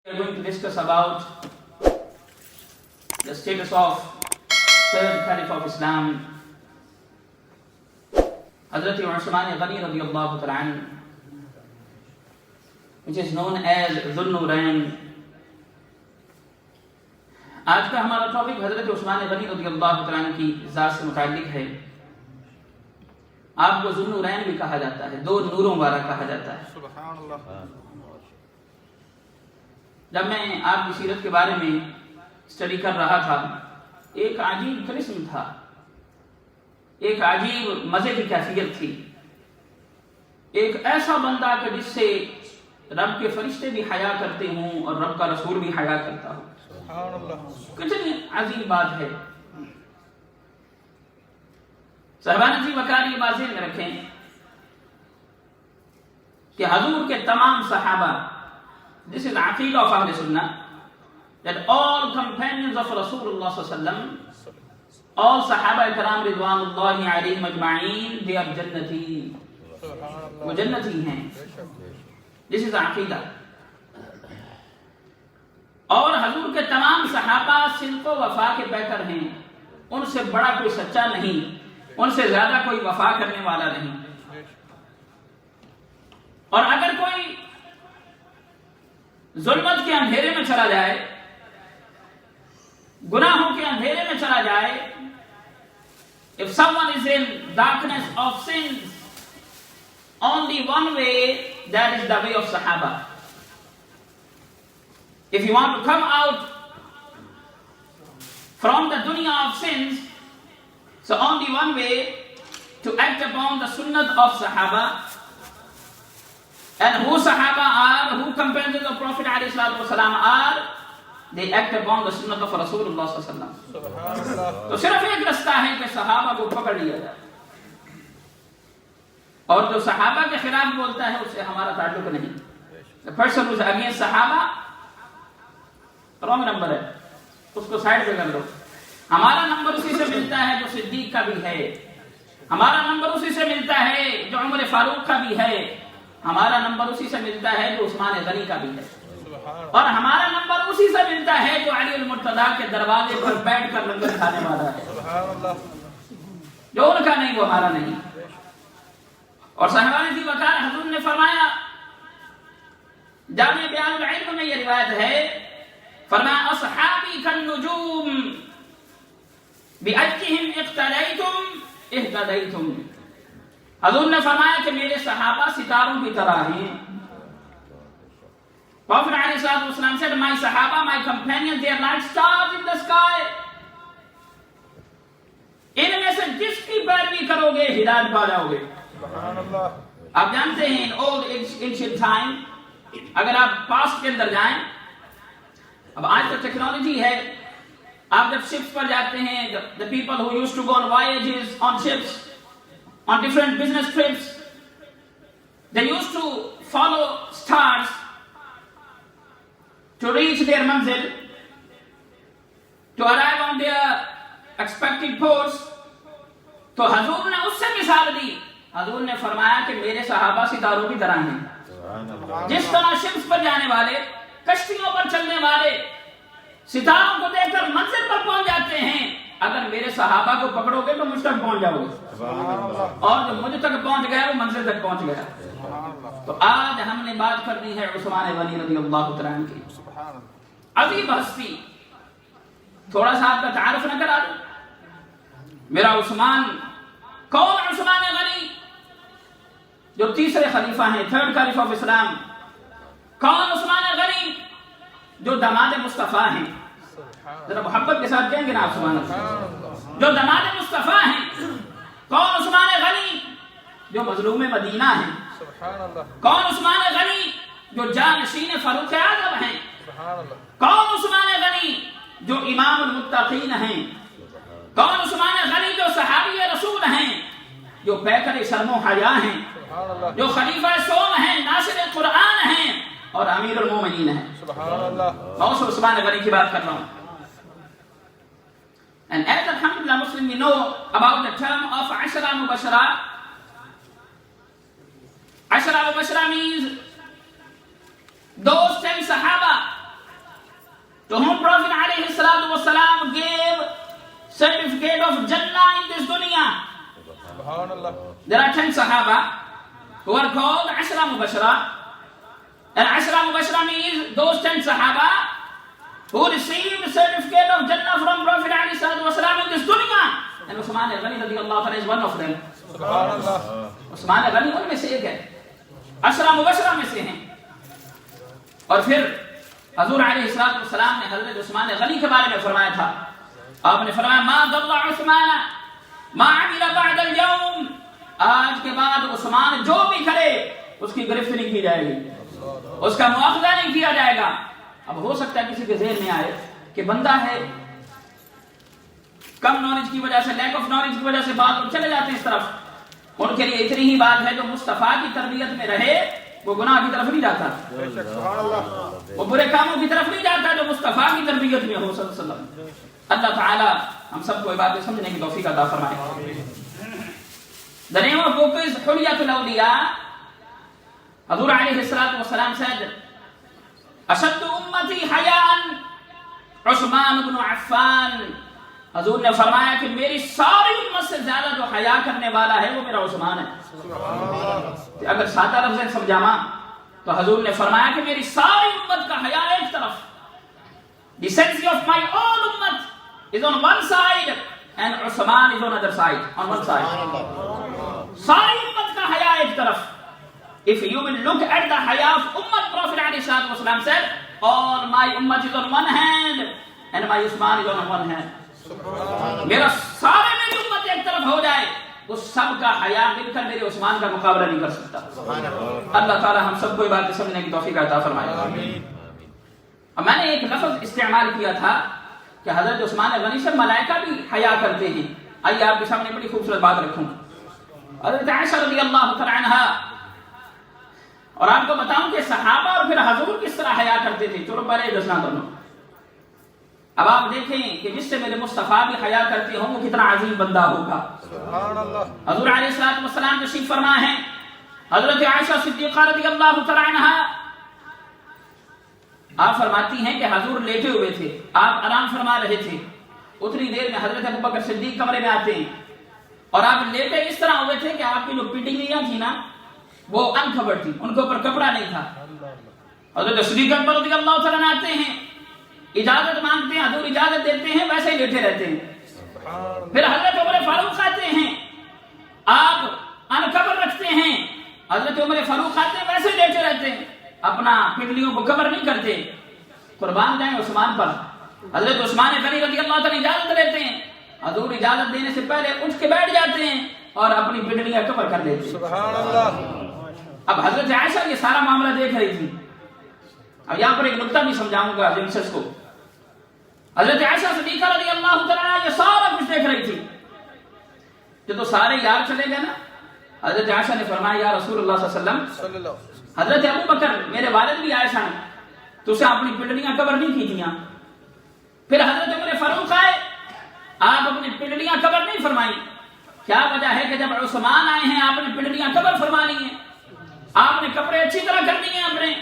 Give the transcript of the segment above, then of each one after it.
We are going to discuss about the status of third Caliph of Islam, Hazrat Uthman Ghani radiyallahu ta'ala anhu, which is known as Dhul Nurayn. آج کا ہمارا topic حضرت عثمان غنی رضی اللہ تعالیٰ عنہ کی ذات سے متعلق ہے. آپ کو ذو النورین بھی کہا جاتا ہے، دو نوروں والا کہا جاتا ہے. سبحان اللہ. جب میں آپ کی سیرت کے بارے میں اسٹڈی کر رہا تھا، ایک عجیب قسم تھا، ایک عجیب مزے کی کیفیت تھی. ایک ایسا بندہ کہ جس سے رب کے فرشتے بھی حیا کرتے ہوں اور رب کا رسول بھی حیا کرتا ہو. کتنی عظیم بات ہے. صاحبان جی وقار یہ بات ذہن میں رکھیں کہ حضور کے تمام صحابہ، this is عقیدہ of اہل سنہ, that all companions of Rasulullah صلی اللہ علیہ وسلم, all صحابہ کرام رضوان اللہ علیہم اجمعین, they are جنتی، وہ جنتی ہیں. this is عقیدہ. اور حضور کے تمام صحابہ صدق و وفا کے پیکر ہیں. ان سے بڑا کوئی سچا نہیں، ان سے زیادہ کوئی وفا کرنے والا نہیں. اور اگر کوئی ظلمت کے اندھیرے میں چلا جائے، گناہوں کے اندھیرے میں چلا جائے, if someone is in darkness of sins, only one way, that is the way of Sahaba. If you want to come out from the dunya of sins, so only one way, to act upon the sunnah of Sahaba. And who Sahaba are, who companions of Prophet ﷺ are, they act upon the sunnah of Rasulullah ﷺ. تو صرف ایک رستہ ہے کہ صحابہ کو پکڑ لیا جائے، اور جو صحابہ کے خلاف بولتا ہے اس سے ہمارا تعلق نہیں. The person who is against صحابہ رانگ نمبر ہے، اس کو سائڈ پہ کر دو. ہمارا نمبر اسی سے ملتا ہے جو صدیق کا بھی ہے، ہمارا نمبر اسی سے ملتا ہے جو عمر فاروق کا بھی ہے، ہمارا نمبر اسی سے ملتا ہے جو عثمان غنی کا بھی ہے، اور ہمارا نمبر اسی سے ملتا ہے جو علی المرتضیٰ کے دروازے پر بیٹھ کر لنگر کھانے والا ہے. جو ان کا نہیں وہ ہمارا نہیں. اور صاحبان جی وقار حضور نے فرمایا، جامع بیان العلم میں یہ روایت ہے، فرمایا اصحابی کالنجوم بأجلهم اقتدیتم اہتدیتم. حضور نے فرمایا کہ میرے صحابہ ستاروں کی طرح ہیں. Prophet ﷺ said, my صحابہ, my companions, they are like stars in the sky. ان میں سے جس کی پیروی کرو گے ہدایت پا جاؤ گے. آپ جانتے ہیں in old ancient time, اگر آپ پاسٹ کے اندر جائیں، اب آج تو ٹیکنالوجی ہے، آپ جب شپس پر جاتے ہیں, the people who used to go on voyages on ships, on different business trips, they used to follow stars to reach their manzil, to arrive on their expected ports. تو حضور نے اس سے مثال دی. حضور نے فرمایا کہ میرے صحابہ ستاروں کی طرح ہیں. جس طرح شپس پر جانے والے، کشتیوں پر چلنے والے ستاروں کو دیکھ کر منزل پر پہنچ جاتے ہیں، اگر میرے صحابہ کو پکڑو گے تو مجھ تک پہنچ جاؤ گے، اور جو مجھ تک پہنچ گیا وہ منزل تک پہنچ گیا. تو آج ہم نے بات کرنی ہے عثمان غنی رضی اللہ تعالیٰ عنہ کی. عظیم ہستی. تھوڑا سا آپ کا تعارف نہ کرا دوں. میرا عثمان کون؟ عثمان غنی جو تیسرے خلیفہ ہیں، تھرڈ کیلف آف اسلام. کون عثمان غنی جو داماد مصطفیٰ ہیں؟ ذرا محبت کے ساتھ کہیں گے نا آپ سبحان اللہ. جو داماد مصطفیٰ ہیں. کون عثمان غنی جو مظلوم مدینہ ہیں؟ کون عثمان غنی جو جانشین فاروق اعظم ہیں؟ کون عثمان غنی جو امام المتقین ہیں؟ کون عثمان غنی جو صحابی رسول ہیں، جو پیکر شرم و حیا ہیں، جو خلیفہ سوم ہیں، ناصر قرآن ہیں اور امیر المومنین ہیں؟ کون سے عثمان غنی کی بات کر رہا ہوں. And as alhamdulillah Muslim we know about the term of Ashara Mubashara. Ashara Mubashara means those 10 Sahaba certificate of Jannah in this dunya. There are 10 Sahaba who are called Ashra Mubashara. And Ashra Mubashara means those 10 Sahaba who received the certificate of Jannah from Prophet ﷺ in this dunya. And Usman al-Ghani radiyallahu ta'ala is one of them. Usman al-Ghani ان میں سے ایک ہے, Ashra Mubashara میں سے ہیں. اور پھر حضور علیہ السلام نے حضرت عثمان غنی کے بارے میں فرمایا تھا. آپ نے فرمایا ما ضل عثمان ما عمل بعد اليوم, آج کے بعد عثمان جو بھی کرے اس کی گرفت نہیں کی جائے گی, اس کا مواخذہ نہیں کیا جائے گا. اب ہو سکتا ہے کسی کے ذہن میں آئے کہ بندہ ہے, کم نالج کی وجہ سے, لیک آف نالج کی وجہ سے بات لوگ چلے جاتے ہیں اس طرف. ان کے لیے اتنی ہی بات ہے, جو مصطفیٰ کی تربیت میں رہے وہ گناہ کی طرف نہیں جاتا, وہ برے کاموں کی طرف نہیں جاتا, جو مصطفیٰ کی تربیت میں ہو صلی اللہ علیہ وسلم. اللہ تعالی ہم سب کو یہ باتیں سمجھنے کی توفیق عطا فرمائے. The name of book is Hulyatul Awliya. حضور علیہ السلام said, اشد امتی حیاء عثمان بن عفان. حضور نے فرمایا کہ میری ساری امت سے زیادہ جو حیا کرنے والا ہے وہ میرا عثمان ہے. اگر سادہ لفظ سمجھاما تو حضور نے فرمایا کہ میری ساری امت کا حیا ایک طرف, the sense of my all ummah is on one side and Usman is on other side, on one side. ساری امت کا حیا ایک طرف. If you will look at the haya of ummah, Prophet ﷺ said, all my ummah is on one hand and my Usman is on one hand. میرا سارے میری امت ایک طرف ہو جائے, اس سب کا حیا مل کر میرے عثمان کا مقابلہ نہیں کر سکتا. اللہ تعالی ہم سب کو یہ بات سمجھنے کی توفیق عطا فرمائے. اب میں نے ایک لفظ استعمال کیا تھا کہ حضرت عثمان غنی سے ملائکہ بھی حیا کرتے ہیں. آئیے آپ کے سامنے بڑی خوبصورت بات رکھوں. حضرت عائشہ رضی اللہ تعالی عنہا, اور آپ کو بتاؤں کہ صحابہ اور پھر حضور کس طرح حیا کرتے تھے. چلو پہلے دسنا دونوں. اب آپ دیکھیں کہ جس سے میرے مصطفیٰ بھی حیا کرتے ہوں وہ کتنا عظیم بندہ ہوگا. حضور علیہ السلام تشریف فرما ہے. حضرت عائشہ صدیقہ رضی اللہ تعالی عنہا آپ فرماتی ہیں کہ حضور لیٹے ہوئے تھے, آپ آرام فرما رہے تھے. اتنی دیر میں حضرت ابوبکر صدیق کمرے میں آتے ہیں اور آپ لیٹے اس طرح ہوئے تھے کہ آپ کی جو پنڈلیاں تھی نا وہ انکھبر تھی, ان کے اوپر کپڑا نہیں تھا. حضرت صدیق اکبر رضی اللہ تعالیٰ عنہ آتے ہیں, اجازت مانگتے ہیں, حضور اجازت دیتے ہیں, ویسے ہی لیٹے رہتے ہیں. پھر حضرت عمر فاروق آتے ہیں, آپ انکبر رکھتے ہیں. حضرت عمر فاروق آتے ہیں, ویسے ہی لیٹے رہتے ہیں, اپنا پنڈلیوں کو کور نہیں کرتے. قربان جائیں عثمان پر. حضرت عثمان غنی رضی اللہ تعالیٰ اجازت لیتے ہیں, حضور اجازت دینے سے پہلے اٹھ کے بیٹھ جاتے ہیں اور اپنی پنڈلیاں کور کر دیتے ہیں. سبحان اللہ. اب حضرت عائشہ یہ سارا معاملہ دیکھ رہی تھی. اب یہاں پر ایک نکتہ بھی سمجھاؤں گا جنسس کو. حضرت عائشہ صدیقہ رضی اللہ تعالیٰ یہ سارا کچھ دیکھ رہی تھی. جو تو سارے یار چلے گئے نا, حضرت عائشہ نے فرمایا یا رسول اللہ صلی اللہ علیہ وسلم, حضرت ابو بکر میرے والد بھی عائشہ نے تو اسے اپنی پنڈلیاں کور نہیں کی تھیاں. پھر حضرت عمر فاروق آئے, آپ اپنی پنڈلیاں کور نہیں فرمائی. کیا وجہ ہے کہ جب عثمان آئے ہیں آپ نے پنڈلیاں کور فرمانی ہیں, آپ نے کپڑے اچھی طرح کرنی ہیں اپنے.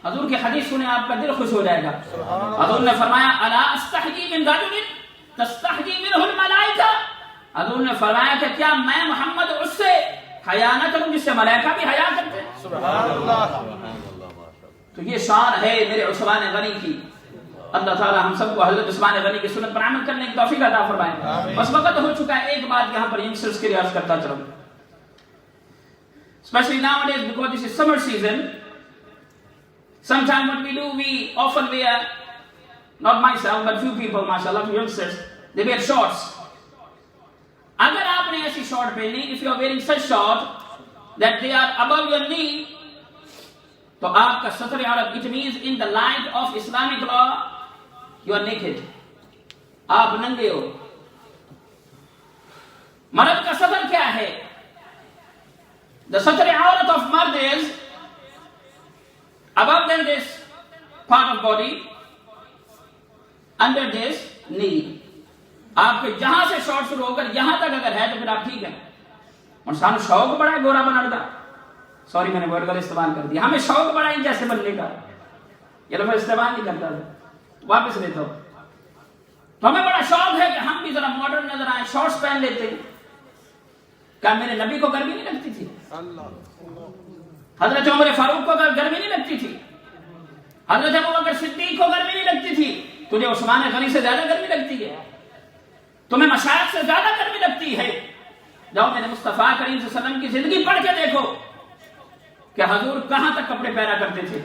حضور کی حدیث سنے آپ کا دل خوش ہو جائے گا. حضور نے فرمایا الا استحیی من رجل تستحیی منہ الملائکہ. حضور نے فرمایا کہ کیا میں محمد اس سے حیا نہ کروں جس سے ملائکہ بھی حیا کرتے ہیں. سبحان اللہ. تو یہ شان ہے میرے عثمان غنی کی. اللہ تعالی ہم سب کو حضرت عثمان غنی کی سنت پر عمل کرنے کی توفیق عطا فرمائے. بس وقت ہو چکا ہے, ایک بات یہاں پر ینگسٹرز کے لیے عرض کرتا چلوں. Especially nowadays because this is summer season. Sometimes what we do, we often wear, not myself, but few people, mashallah, few youngsters, they wear shorts. اگر آپ نے ایسی شارٹ پہنی, if you are wearing such short that they are above your knee, تو آپ کا ستر عورت, it means in the light of Islamic law, you are naked. آپ ننگے ہو. مرد کا ستر کیا ہے؟ The ستر عورت of مرد is above than this part of body, under this knee. آپ کے جہاں سے شارٹ شروع ہو کر یہاں تک اگر ہے تو پھر آپ ٹھیک ہیں. اور سانو شوق بڑا ہے گورا بنانے کا. سوری میں نے ورڈ غلط استعمال کر دیا. ہمیں شوق بڑا ہے جیسے بننے کا. یہ لفظ استعمال نہیں کرتا تھا, واپس لیتا ہوں. تو ہمیں بڑا شوق ہے کہ ہم بھی ذرا ماڈرن نظر آئیں، شارٹس پہن لیتے ہیں. کیا میرے نبی کو گرمی نہیں لگتی تھی؟ حضرت عمر فاروق کو گرمی نہیں لگتی تھی؟ حضرت ابوبکر صدیق کو گرمی نہیں لگتی تھی؟ تجھے عثمان غنی سے زیادہ گرمی لگتی ہے؟ تمہیں مشائخ سے زیادہ گرمی لگتی ہے؟ جاؤ میرے مصطفیٰ کریم صلی اللہ علیہ وسلم کی زندگی پڑھ کے دیکھو کہ حضور کہاں تک کپڑے پہنا کرتے تھے.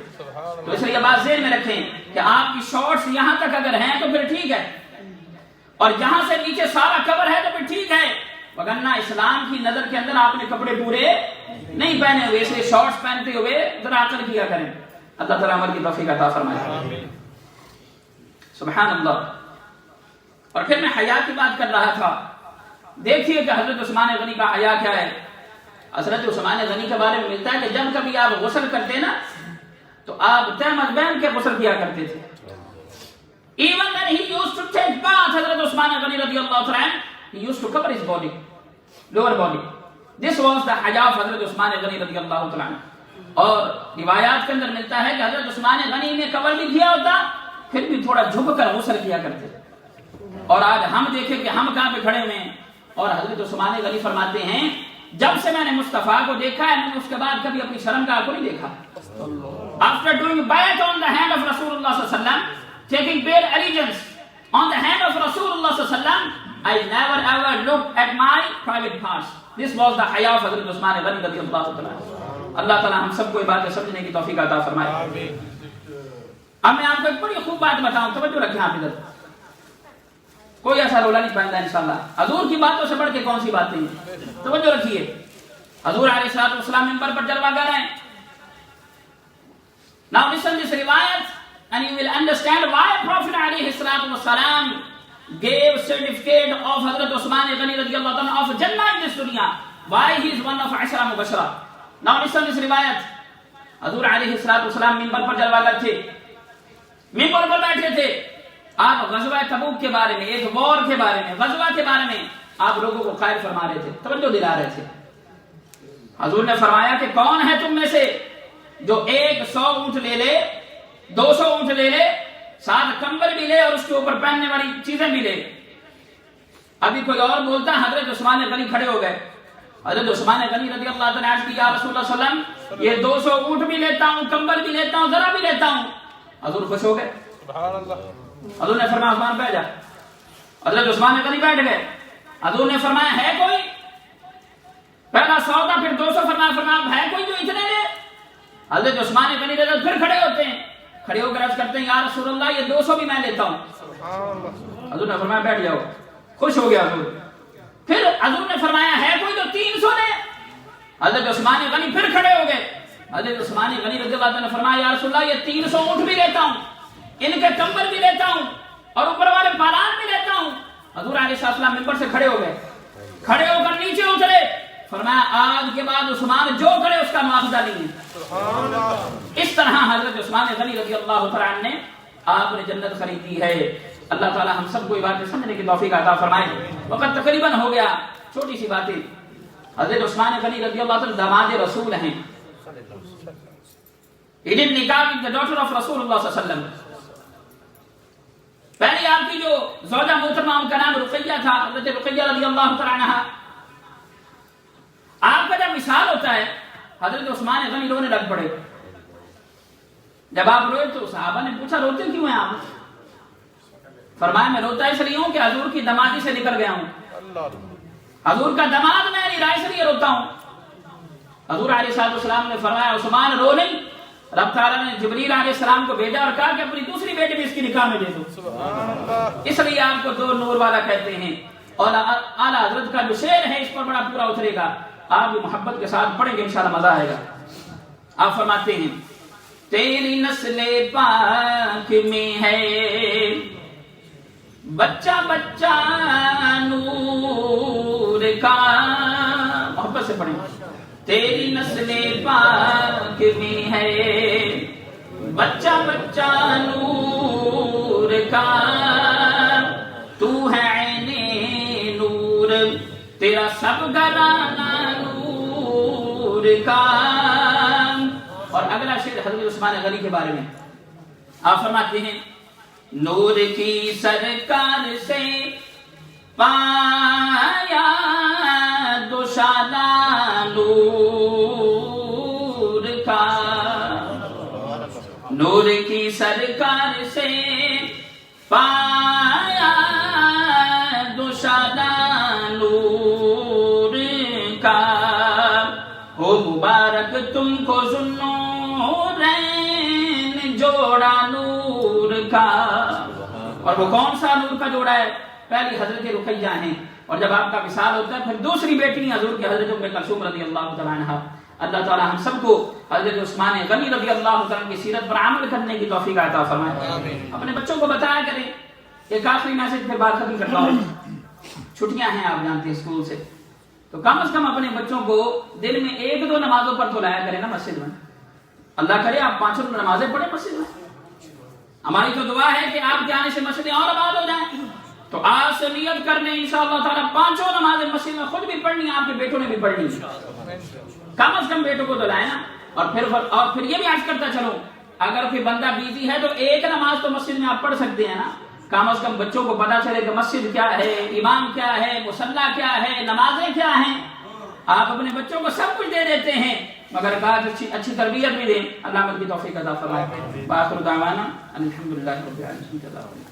تو اس لیے بات ذہن میں رکھیں کہ آپ کی شارٹس یہاں تک اگر ہیں تو پھر ٹھیک ہے، اور جہاں سے نیچے سارا کور ہے تو پھر ٹھیک ہے، وگرنہ اسلام کی نظر کے اندر آپ نے کپڑے پورے نہیں پہنے ہوئے، اس لیے شارٹس پہنتے ہوئے ذرا عقل کیا کریں. اللہ تعالیٰ عمل کی توفیق عطا فرمائے. سبحان اللہ. اور پھر میں حیا کی بات کر رہا تھا. دیکھیے کہ حضرت عثمان غنی کا حیا کیا ہے. حضرت عثمان غنی کے بارے میں ملتا ہے کہ جب کبھی آپ غسل کرتے نا تو آپ تہمت پہن کے غسل کیا کرتے تھے. Even when he used to take bath, حضرت عثمان غنی رضی اللہ عنہ, he used to cover his body, lower body. This was the حیا of حضرت عثمان غنی رضی اللہ عنہ. اور روایات کے اندر ملتا ہے کہ حضرت عثمان غنی نے کور بھی کیا ہوتا پھر بھی تھوڑا جھک کر غسل کیا کرتے. اور آج ہم دیکھیں کہ ہم کہاں پہ کھڑے ہوئے ہیں. اور حضرت عثمان غنی فرماتے ہیں جب سے میں نے مصطفیٰ کو دیکھا ہے میں نے اس کے بعد کبھی اپنی شرمگاہ کو نہیں دیکھا. After doing bayat on the hand of Rasulullah sallallahu alaihi wasallam, taking bare allegiance on the hand of Rasulullah sallallahu alaihi wasallam, I never ever looked at my private parts. This was the haya of Hazrat Usman Ghani radiyallahu ta'ala. اللہ تعالی ہم سب کو یہ باتیں سمجھنے کی توفیق عطا فرمائے. اب میں آپ کو ایک بڑی خوب بات بتاؤں، توجہ رکھیں آپ ادھر. کوئی ایسا رولا نہیں پہنتا انشاءاللہ. حضور کی باتوں سے بڑھ کے کون سی باتیں ہیں. توجہ رکھیے. حضور علیہ الصلوۃ والسلام منبر پر جلوہ گر ہیں. Now listen this riwayat and you will understand why Prophet علیہ الصلوۃ والسلام gave certificate of Hazrat Usman Ghani radiyallahu anhu of Jannah in this dunya. Why he is one of Ashara Mubashara. Now listen this riwayat. حضور علیہ الصلوۃ والسلام منبر پر جلوہ گر تھے، منبر پر بیٹھے تھے. آپ غزوہ تبوک کے بارے میں، ایک وار کے بارے میں، غزوہ کے بارے میں آپ لوگوں کو قائل فرما رہے تھے، توجہ دلا رہے تھے. حضور نے فرمایا کہ کون ہے تم میں سے جو 100 اونٹ لے لے، 200 اونٹ لے لے، ساتھ کمبل بھی لے اور اس کے اوپر پہننے والی چیزیں بھی لے. ابھی کوئی اور بولتا، حضرت عثمان غنی کھڑے ہو گئے. حضرت عثمان غنی رضی اللہ عنہ نے یا رسول اللہ صلی اللہ علیہ وسلم یہ 200 اونٹ بھی لیتا ہوں، کمبل بھی لیتا ہوں، ذرا بھی لیتا ہوں. حضور خوش ہو گئے. سبحان اللہ. حضور نے فرمایا عثمان بیٹھ جا. حضرت عثمان غنی بیٹھ گئے. حضور نے فرمایا ہے کوئی؟ پہلا 100 تھا، پھر 200 فرمایا ہے کوئی جو اتنے لے؟ حضرت عثمان غنی رضی اللہ پھر کھڑے ہوتے ہیں، کھڑے ہو کر عرض کرتے ہیں یا رسول اللہ یہ 200 بھی میں لیتا ہوں. حضور نے فرمایا بیٹھ جاؤ. خوش ہو گیا حضور. پھر حضور نے فرمایا ہے کوئی جو 300 لے؟ حضرت عثمان غنی پھر کھڑے ہو گئے. حضرت عثمان غنی رضی اللہ عنہ نے فرمایا یا رسول اللہ یہ 300 اونٹ بھی لیتا ہوں، ان کے کمبل بھی لیتا ہوں اور اوپر والے پالان بھی لیتا ہوں. حضور علیہ السلام منبر سے کھڑے ہو گئے، کھڑے ہو کر نیچے اترے. فرمایا آج کے بعد عثمان جو کرے اس کا معاوضہ نہیں ہے. اس طرح حضرت عثمان غنی رضی اللہ تعالیٰ عنہ نے آپ نے جنت خریدی ہے. اللہ تعالیٰ ہم سب کو یہ باتیں سمجھنے کی توفیق عطا فرمائے. وقت تقریباً ہو گیا. چھوٹی سی باتیں. حضرت عثمان غنی رضی اللہ تعالیٰ داماد رسول ہیں. He did nikah with the daughter of Rasulullah sallallahu alaihi wasallam. پہلے آپ کی جو زوجہ محترمہ ان کا نام رقیہ تھا، حضرت رقیہ رضی اللہ تعالیٰ عنہ. آپ کا جب مثال ہوتا ہے حضرت عثمان غنی رونے لگ پڑے. جب آپ روئے تو صحابہ نے پوچھا روتے کیوں ہیں آپ؟ فرمایا میں روتا اس لیے ہوں کہ حضور کی دمادی سے نکل گیا ہوں. حضور کا دماد میں نہیں رہا اس لیے روتا ہوں. حضور علیہ السلام نے فرمایا عثمان رو نہیں. رب تعالیٰ نے جبریل علیہ السلام کو بھیجا اور کہا کہ اپنی دوسری بیٹی بھی اس کی نکاح میں دے دو. اس لیے آپ کو دو نور والا کہتے ہیں. اور اعلیٰ حضرت کا جو شعر ہے اس پر بڑا پورا اترے گا، آپ بھی محبت کے ساتھ پڑھیں گے انشاءاللہ مزہ آئے گا. آپ فرماتے ہیں تیری نسل پاک میں ہے بچہ بچہ نور کا. محبت سے پڑھیں. تیری نسل پاک میں ہے بچہ بچہ نور کا. تو ہے عین نور تیرا سب گھرانہ نور کا. اور اگلا شعر حضرت عثمان غنی کے بارے میں آپ فرماتے ہیں نور کی سرکار سے پایا دوشالہ نور کا، نور کی سرکار سے پایا دوشالہ نور کا، ہو مبارک تم کو ذوالنورین جوڑا نور کا۔ اور وہ کون سا نور کا جوڑا ہے؟ پہلی حضرت رقیہ ہیں، اور جب آپ کا وصال ہوتا ہے پھر دوسری بیٹی حضور کی حضرت ام کلثوم رضی اللہ تعالیٰ عنہ۔ اللہ تعالیٰ ہم سب کو حضرت عثمان غنی رضی اللہ تعالیٰ کی سیرت پر عمل کرنے کی توفیق عطا فرمائے۔ اپنے بچوں کو بتایا کریں۔ ایک آخری میسج پھر بات ختم کرتا ہوں۔ چھٹیاں ہیں آپ جانتے ہیں اسکول سے، تو کم از کم اپنے بچوں کو دن میں 1-2 نمازوں پر تو لایا کریں نا مسجد میں۔ اللہ کرے آپ 5 نمازیں پڑھیں مسجد میں۔ ہماری تو دعا ہے کہ آپ کے آنے سے مسجدیں اور آباد ہو جائیں، تو آج سے نیت کرنے انشاءاللہ تعالیٰ 5 نمازیں مسجد میں خود بھی پڑھنی، آپ کے بیٹوں نے بھی پڑھنی۔ کم از کم بیٹوں کو تو لائیں نا۔ اور پھر یہ بھی عرض کرتا چلو، اگر کوئی بندہ بیزی ہے تو 1 نماز تو مسجد میں آپ پڑھ سکتے ہیں نا۔ کم از کم بچوں کو پتا چلے کہ مسجد کیا ہے، امام کیا ہے، مصلی کیا ہے، نمازیں کیا ہیں۔ آپ اپنے بچوں کو سب کچھ دے دیتے ہیں مگر بعض اچھی تربیت بھی دیں۔ اللہ مجھ کی توفیق عطا فرمائے۔ بآخر دعوانا الحمدللہ رب العالمین۔